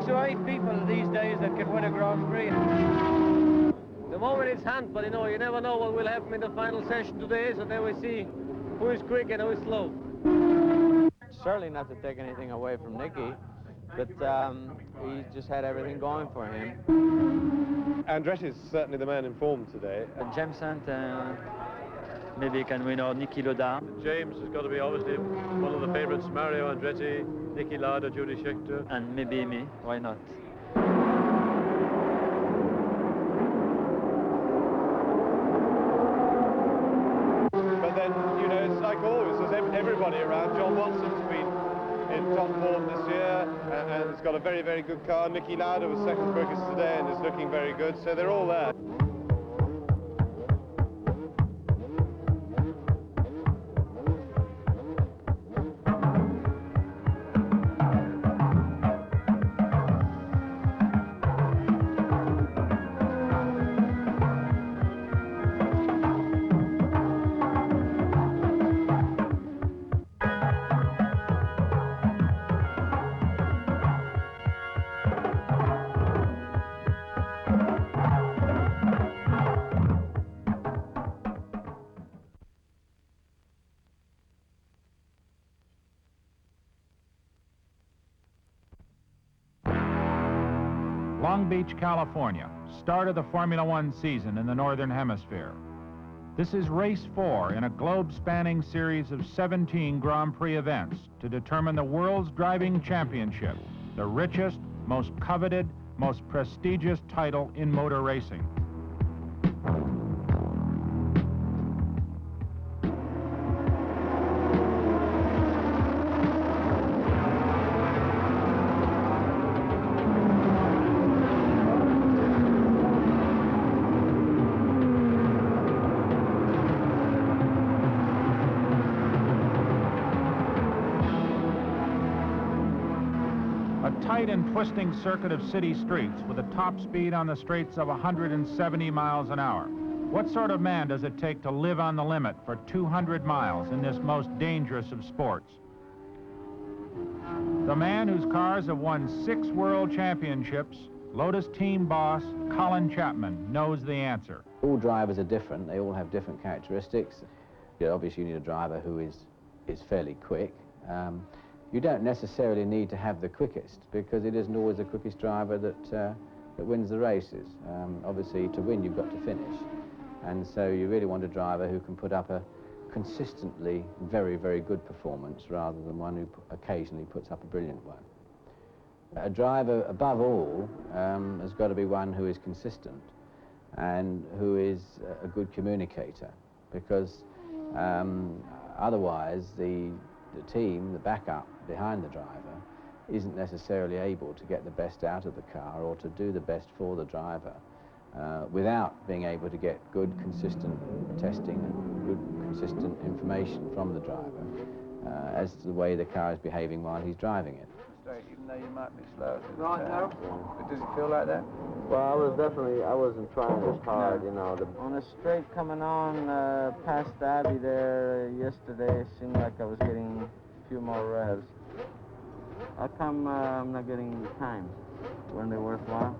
or 8 people these days that can win a Grand Prix. The moment it's handball, you know, you never know what will happen in the final session today, so then we see who is quick and who is slow. Certainly not to take anything away from Nicky, but he just had everything going for him. Andretti is certainly the man in form today. James Hunt, maybe can win, or Nikki Lauda. James has got to be obviously one of the favourites. Mario Andretti, Nikki Lauda, Judy Scheckter. And maybe me, why not? But then, you know, it's like always, there's everybody around. John Watson's been in top form this year and has got a very, very good car. Nikki Lauda was second quickest today and is looking very good, so they're all there. Long Beach, California, start of the Formula One season in the Northern Hemisphere. This is race 4 in a globe-spanning series of 17 Grand Prix events to determine the world's driving championship, the richest, most coveted, most prestigious title in motor racing. Tight and twisting circuit of city streets with a top speed on the straights of 170 miles an hour. What sort of man does it take to live on the limit for 200 miles in this most dangerous of sports? The man whose cars have won 6 world championships, Lotus team boss Colin Chapman, knows the answer. All drivers are different. They all have different characteristics. Obviously, you need a driver who is fairly quick. You don't necessarily need to have the quickest, because it isn't always the quickest driver that wins the races. Obviously, to win, you've got to finish. And so you really want a driver who can put up a consistently very, very good performance rather than one who occasionally puts up a brilliant one. A driver, above all, has got to be one who is consistent and who is a good communicator, because otherwise the team, the backup behind the driver, isn't necessarily able to get the best out of the car or to do the best for the driver without being able to get good, consistent testing and good, consistent information from the driver as to the way the car is behaving while he's driving it. Even though you might be slow. Right now? But does it feel like that? Well, I wasn't trying as hard, you know. On a straight coming on past Abbey there yesterday, it seemed like I was getting a few more revs. How come I'm not getting the times? Weren't they worthwhile?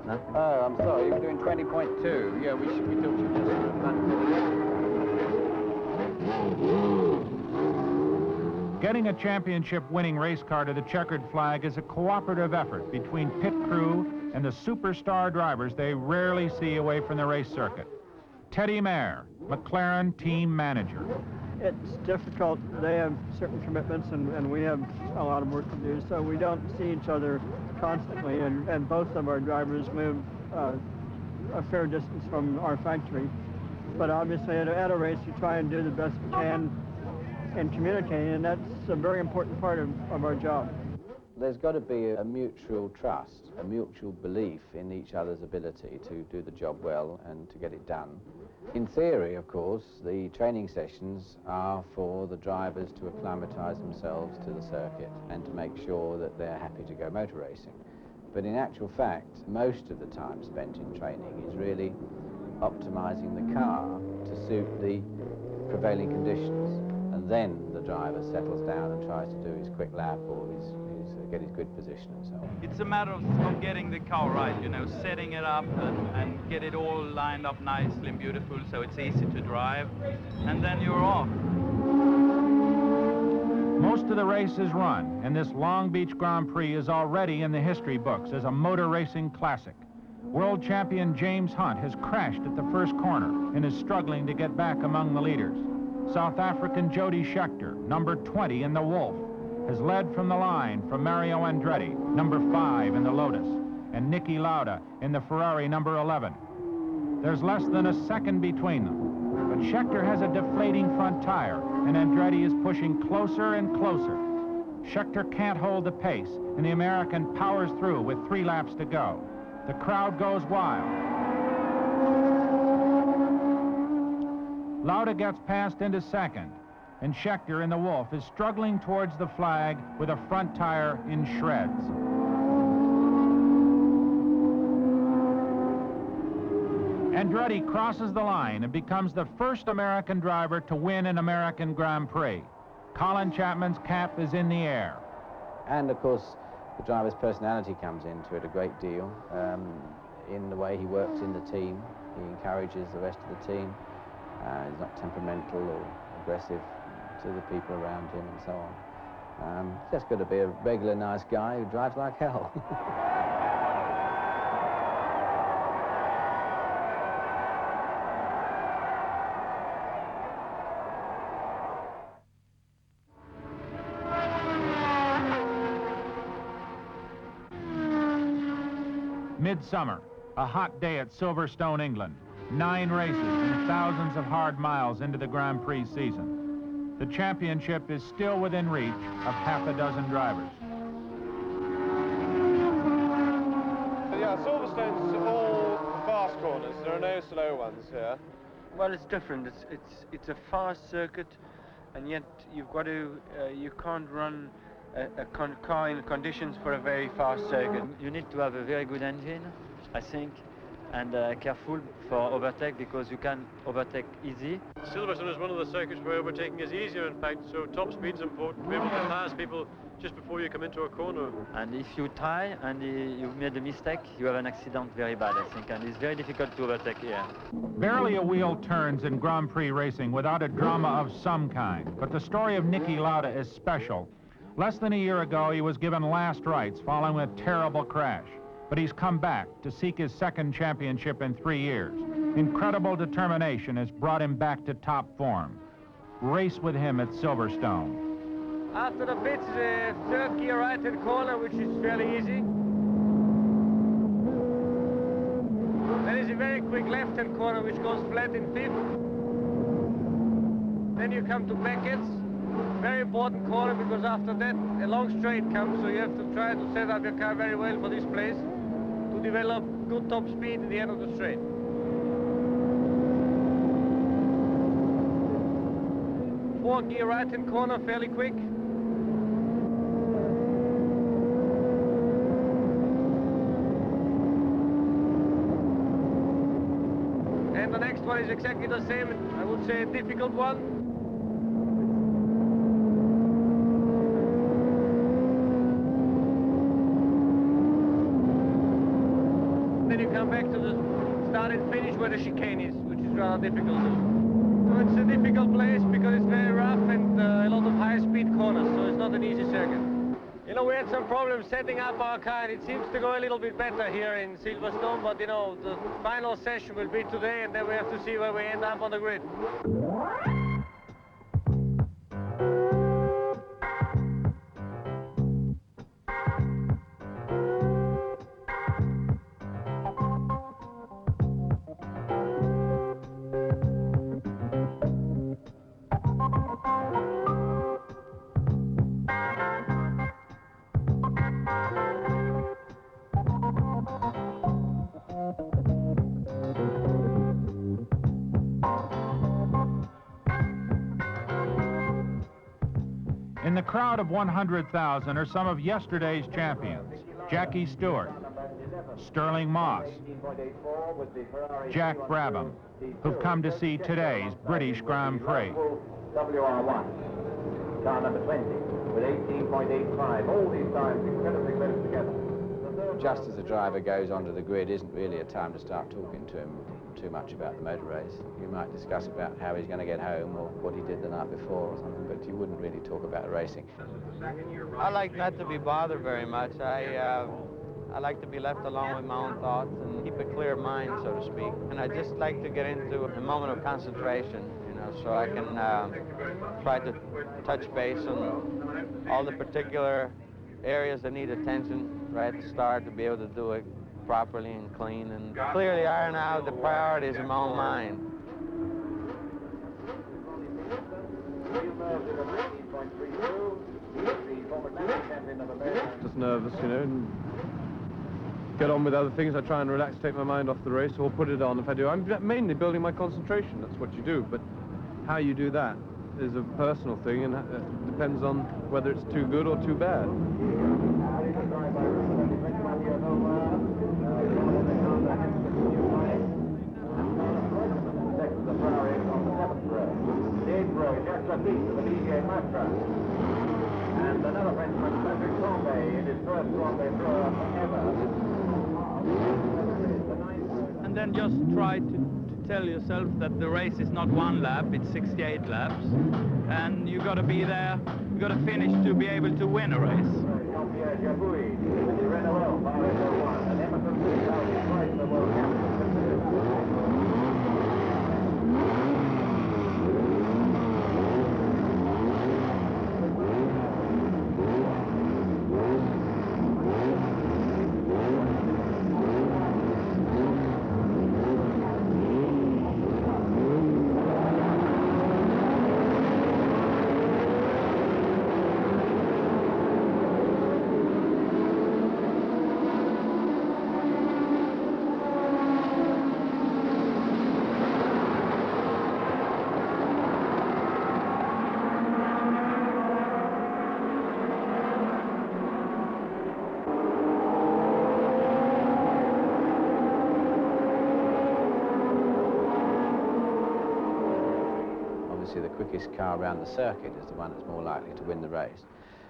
Nothing? Oh, I'm sorry, you were doing 20.2. Yeah, we thought you just... Getting a championship-winning race car to the checkered flag is a cooperative effort between pit crew and the superstar drivers they rarely see away from the race circuit. Teddy Mayer, McLaren team manager. It's difficult. They have certain commitments and we have a lot of work to do, so we don't see each other constantly, and both of our drivers move a fair distance from our factory. But obviously at a race you try and do the best you can in communicating, and that's a very important part of our job. There's got to be a mutual trust, a mutual belief in each other's ability to do the job well and to get it done. In theory, of course, the training sessions are for the drivers to acclimatise themselves to the circuit and to make sure that they're happy to go motor racing. But in actual fact, most of the time spent in training is really optimising the car to suit the prevailing conditions. And then the driver settles down and tries to do his quick lap or his get his grid position and so on. It's a matter of getting the car right, you know, setting it up and get it all lined up nicely and beautiful so it's easy to drive, and then you're off. Most of the race is run, and this Long Beach Grand Prix is already in the history books as a motor racing classic. World champion James Hunt has crashed at the first corner and is struggling to get back among the leaders. South African Jody Scheckter, number 20 in the Wolf, has led from the line from Mario Andretti, number 5 in the Lotus, and Nikki Lauda in the Ferrari number 11. There's less than a second between them, but Scheckter has a deflating front tire, and Andretti is pushing closer and closer. Scheckter can't hold the pace, and the American powers through with 3 laps to go. The crowd goes wild. Lauda gets passed into second, and Scheckter in the Wolf is struggling towards the flag with a front tire in shreds. Andretti crosses the line and becomes the first American driver to win an American Grand Prix. Colin Chapman's cap is in the air. And of course, the driver's personality comes into it a great deal, in the way he works in the team. He encourages the rest of the team. He's not temperamental or aggressive to the people around him and so on. He's just got to be a regular nice guy who drives like hell. Midsummer, a hot day at Silverstone, England. 9 races and thousands of hard miles into the Grand Prix season. The championship is still within reach of half a dozen drivers. Yeah, Silverstone's all fast corners. There are no slow ones here. Well, it's different. It's a fast circuit, and yet you've got to you can't run a car in conditions for a very fast circuit. You need to have a very good engine, I think, and careful for overtake, because you can overtake easy. Silverstone is one of the circuits where overtaking is easier, in fact, so top speed's important to be able to pass people just before you come into a corner. And if you try and you've made a mistake, you have an accident very bad, I think, and it's very difficult to overtake here. Barely a wheel turns in Grand Prix racing without a drama of some kind, but the story of Nikki Lauda is special. Less than a year ago, he was given last rites following a terrible crash. But he's come back to seek his second championship in 3 years. Incredible determination has brought him back to top form. Race with him at Silverstone. After the pits, the third gear right-hand corner, which is fairly easy. Then is a very quick left-hand corner, which goes flat in 5th. Then you come to Beckett's. Very important corner, because after that a long straight comes, so you have to try to set up your car very well for this place to develop good top speed at the end of the straight. Fourth gear right-hand corner, fairly quick. And the next one is exactly the same, I would say a difficult one. Then you come back to the start and finish where the chicane is, which is rather difficult too. So it's a difficult place because it's very rough and a lot of high-speed corners, so it's not an easy circuit. You know, we had some problems setting up our car, and it seems to go a little bit better here in Silverstone, but you know, the final session will be today, and then we have to see where we end up on the grid. In the crowd of 100,000 are some of yesterday's champions. Jackie Stewart, Sterling Moss, Jack Brabham, who've come to see today's British Grand Prix. WR1, car number 20. with 18.85. All these times incredibly close together. Just as the driver goes onto the grid isn't really a time to start talking to him too much about the motor race. You might discuss about how he's going to get home or what he did the night before or something, but you wouldn't really talk about racing. I like not to be bothered very much. I like to be left alone with my own thoughts and keep a clear mind, so to speak. And I just like to get into a moment of concentration, you know, so I can try to touch base on all the particular areas that need attention right at the start to be able to do it properly and clean and clearly iron out the priorities in my own mind. Just nervous, you know, and get on with other things. I try and relax, take my mind off the race, or put it on if I do. I'm mainly building my concentration, that's what you do, but how you do that is a personal thing, and it depends on whether it's too good or too bad. And another Frenchman, Patrick Tombe, in his first Tombe throw ever. And then just try to tell yourself that the race is not one lap, it's 68 laps. And you got to be there, you got to finish to be able to win a race. Jean-Pierre Jabouille, he ran well, bar 1, and Emerson Fittipaldi is twice the world champion. The quickest car around the circuit is the one that's more likely to win the race,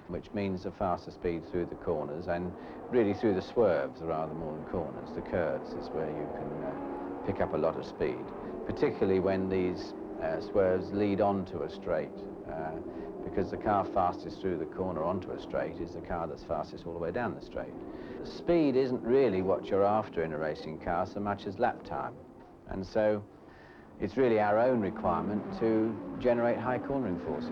which means a faster speed through the corners and really through the swerves rather more than corners. The curves is where you can pick up a lot of speed, particularly when these swerves lead onto a straight, because the car fastest through the corner onto a straight is the car that's fastest all the way down the straight. Speed isn't really what you're after in a racing car so much as lap time, and so it's really our own requirement to generate high cornering forces.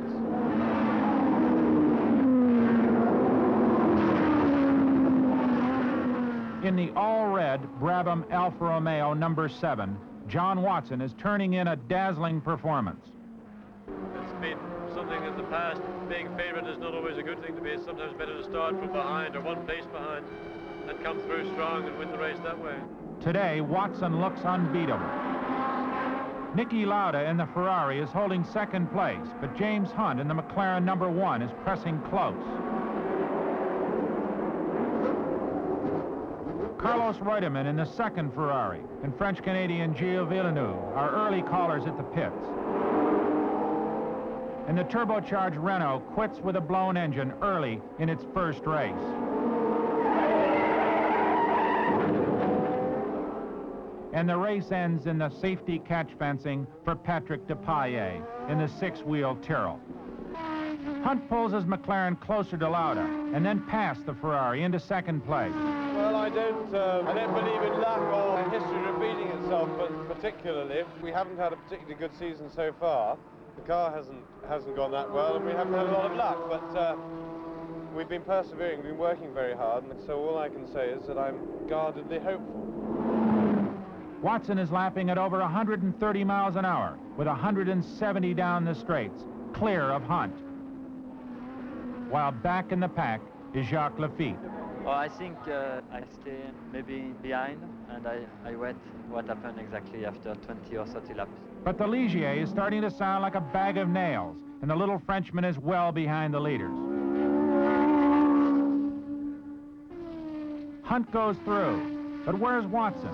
In the all-red Brabham Alfa Romeo number 7, John Watson is turning in a dazzling performance. It's been something in the past. Being favourite is not always a good thing to be. It's sometimes better to start from behind or one place behind and come through strong and win the race that way. Today, Watson looks unbeatable. Nikki Lauda in the Ferrari is holding second place, but James Hunt in the McLaren number 1 is pressing close. Carlos Reutemann in the second Ferrari and French-Canadian Gilles Villeneuve are early callers at the pits. And the turbocharged Renault quits with a blown engine early in its first race. And the race ends in the safety catch fencing for Patrick Depailler in the 6-wheel Tyrrell. Hunt pulls his McLaren closer to Lauda and then past the Ferrari into second place. Well, I don't believe in luck or history repeating itself, but particularly, we haven't had a particularly good season so far. The car hasn't gone that well, and we haven't had a lot of luck, but we've been persevering, we've been working very hard, and so all I can say is that I'm guardedly hopeful. Watson is lapping at over 130 miles an hour with 170 down the straights, clear of Hunt. While back in the pack is Jacques Lfti. Well, I think I stay maybe behind, and I wait what happened exactly after 20 or 30 laps. But the Ligier is starting to sound like a bag of nails, and the little Frenchman is well behind the leaders. Hunt goes through, but where's Watson?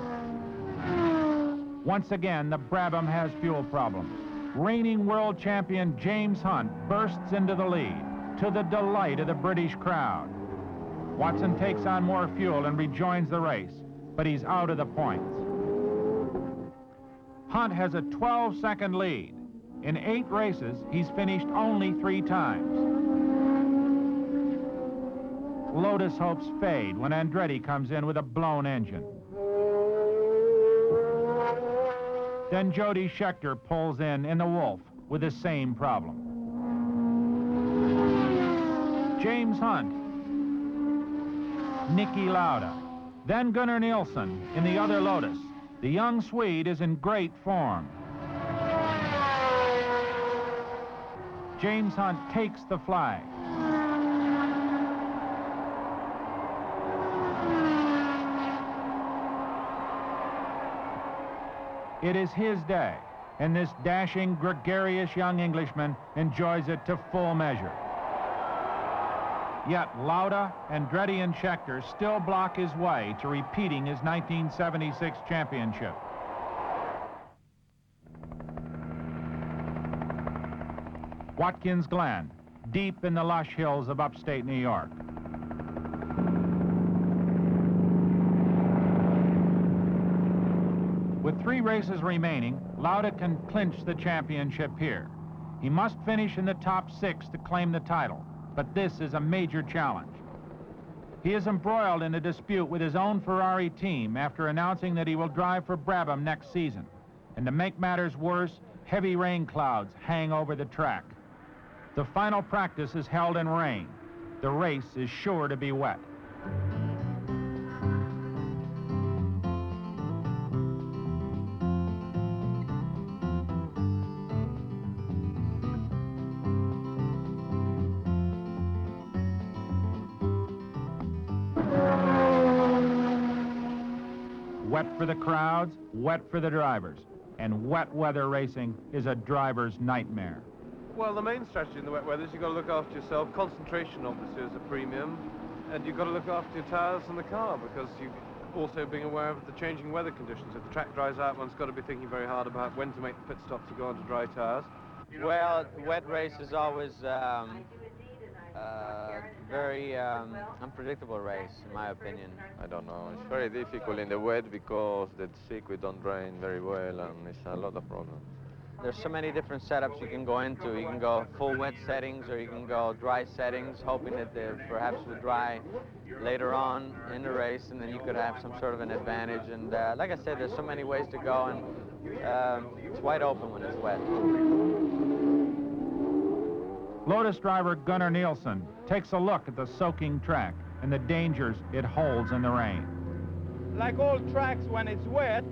Once again, the Brabham has fuel problems. Reigning world champion James Hunt bursts into the lead. to the delight of the British crowd. Watson takes on more fuel and rejoins the race, but he's out of the points. Hunt has a 12-second lead. In 8 races, he's finished only 3 times. Lotus hopes fade when Andretti comes in with a blown engine. Then Jody Scheckter pulls in the Wolf with the same problem. James Hunt, Nikki Lauda, then Gunnar Nilsson in the other Lotus. The young Swede is in great form. James Hunt takes the flag. It is his day, and this dashing, gregarious young Englishman enjoys it to full measure. Yet Lauda, Andretti, and Scheckter still block his way to repeating his 1976 championship. Watkins Glen, deep in the lush hills of upstate New York. With 3 races remaining, Lauda can clinch the championship here. He must finish in the top 6 to claim the title, but this is a major challenge. He is embroiled in a dispute with his own Ferrari team after announcing that he will drive for Brabham next season. And to make matters worse, heavy rain clouds hang over the track. The final practice is held in rain. The race is sure to be wet. Wet for the crowds, wet for the drivers. And wet weather racing is a driver's nightmare. Well, the main strategy in the wet weather is you've got to look after yourself. Concentration, obviously, is a premium. And you've got to look after your tyres and the car, because you're also being aware of the changing weather conditions. If the track dries out, one's got to be thinking very hard about when to make the pit stop to go onto dry tyres. Well, the wet race is always very unpredictable race, in my opinion. I don't know. It's very difficult in the wet because the circuit don't drain very well, and it's a lot of problems. There's so many different setups you can go into. You can go full wet settings, or you can go dry settings, hoping that they perhaps would dry later on in the race, and then you could have some sort of an advantage. And like I said, there's so many ways to go, and it's wide open when it's wet. Lotus driver Gunnar Nilsson takes a look at the soaking track and the dangers it holds in the rain. Like all tracks, when it's wet,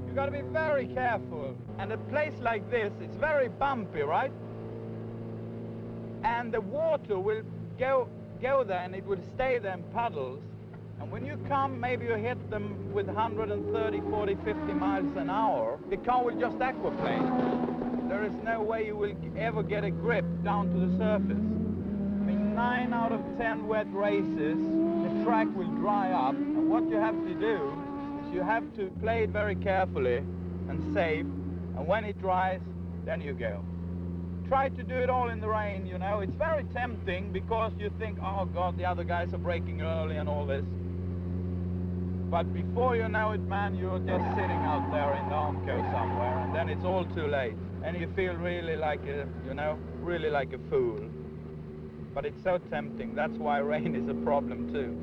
you got to be very careful. And a place like this, it's very bumpy, right? And the water will go there, and it will stay there in puddles. And when you come, maybe you hit them with 130, 40, 50 miles an hour, the car will just aquaplane. There is no way you will ever get a grip down to the surface. I mean, 9 out of 10 wet races, the track will dry up. And what you have to do is you have to play it very carefully and safe. And when it dries, then you go. Try to do it all in the rain, you know. It's very tempting because you think, oh, God, the other guys are braking early and all this. But before you know it, man, you're just sitting out there in the Armco somewhere, and then it's all too late. And you feel really like a, you know, really like a fool. But it's so tempting. That's why rain is a problem too.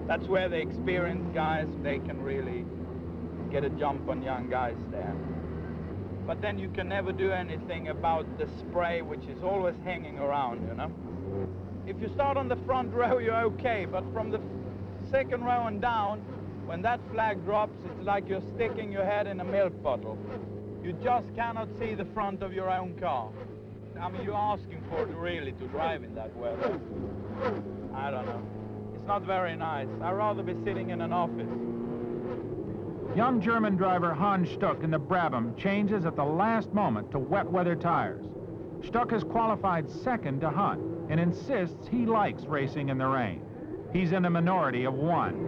That's where the experienced guys, they can really get a jump on young guys there. But then you can never do anything about the spray, which is always hanging around, you know. If you start on the front row, you're okay, but from the second row and down, when that flag drops, it's like you're sticking your head in a milk bottle. You just cannot see the front of your own car. I mean, you're asking for it really to drive in that weather. I don't know. It's not very nice. I'd rather be sitting in an office. Young German driver Hans Stuck in the Brabham changes at the last moment to wet weather tires. Stuck has qualified second to Hunt and insists he likes racing in the rain. He's in a minority of 1.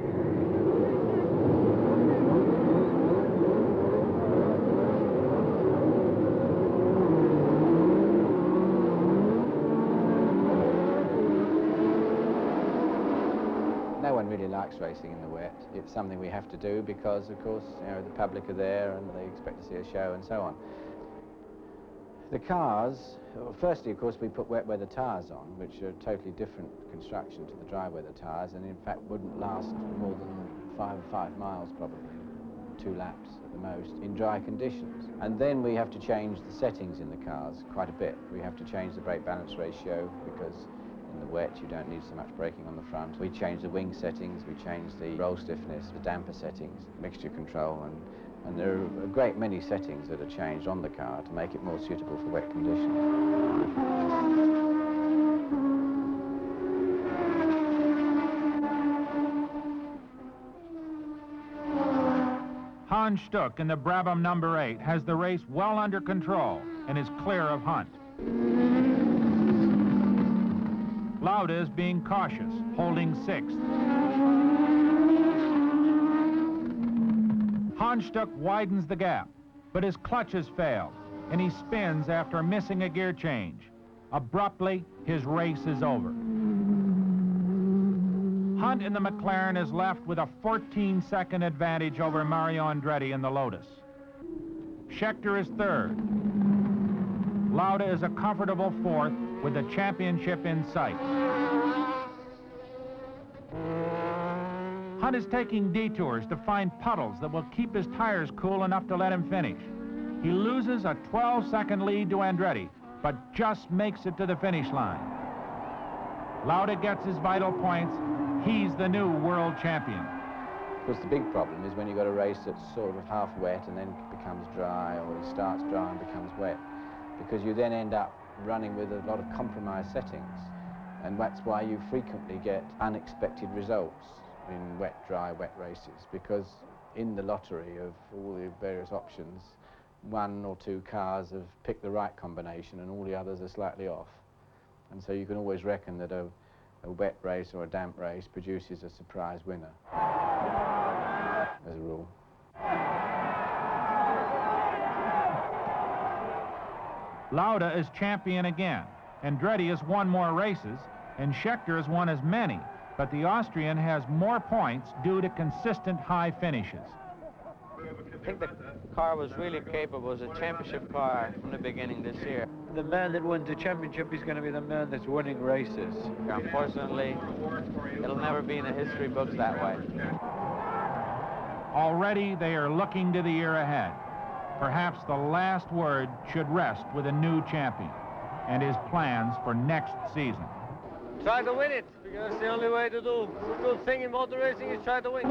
everyone really likes racing in the wet. It's something we have to do because, of course, you know, the public are there and they expect to see a show and so on. The cars, well, firstly, of course, we put wet weather tyres on, which are a totally different construction to the dry weather tyres, and in fact wouldn't last more than 5 miles probably, 2 laps at the most, in dry conditions. And then we have to change the settings in the cars quite a bit. We have to change the brake balance ratio because in the wet you don't need so much braking on the front. We change the wing settings, we change the roll stiffness, the damper settings, mixture control, and there are a great many settings that are changed on the car to make it more suitable for wet conditions. Hans Stuck in the Brabham number 8 has the race well under control and is clear of Hunt. Lauda is being cautious, holding 6th. Hans Stuck widens the gap, but his clutches failed, and he spins after missing a gear change. Abruptly, his race is over. Hunt in the McLaren is left with a 14-second advantage over Mario Andretti in the Lotus. Scheckter is 3rd. Lauda is a comfortable 4th with the championship in sight. Hunt is taking detours to find puddles that will keep his tires cool enough to let him finish. He loses a 12-second lead to Andretti, but just makes it to the finish line. Lauda gets his vital points. He's the new world champion. Of course, the big problem is when you've got a race that's sort of half wet and then becomes dry, or it starts dry and becomes wet, because you then end up running with a lot of compromised settings, and that's why you frequently get unexpected results in wet, dry, wet races, because in the lottery of all the various options, 1 or 2 cars have picked the right combination and all the others are slightly off. And so you can always reckon that a wet race or a damp race produces a surprise winner, as a rule. Lauda is champion again. Andretti has won more races, and Scheckter has won as many, but the Austrian has more points due to consistent high finishes. I think the car was really capable. It was a championship car from the beginning this year. The man that wins the championship is going to be the man that's winning races. Unfortunately, it'll never be in the history books that way. Already they are looking to the year ahead. Perhaps the last word should rest with a new champion and his plans for next season. Try to win it, because the only way to do a good thing in motor racing is try to win.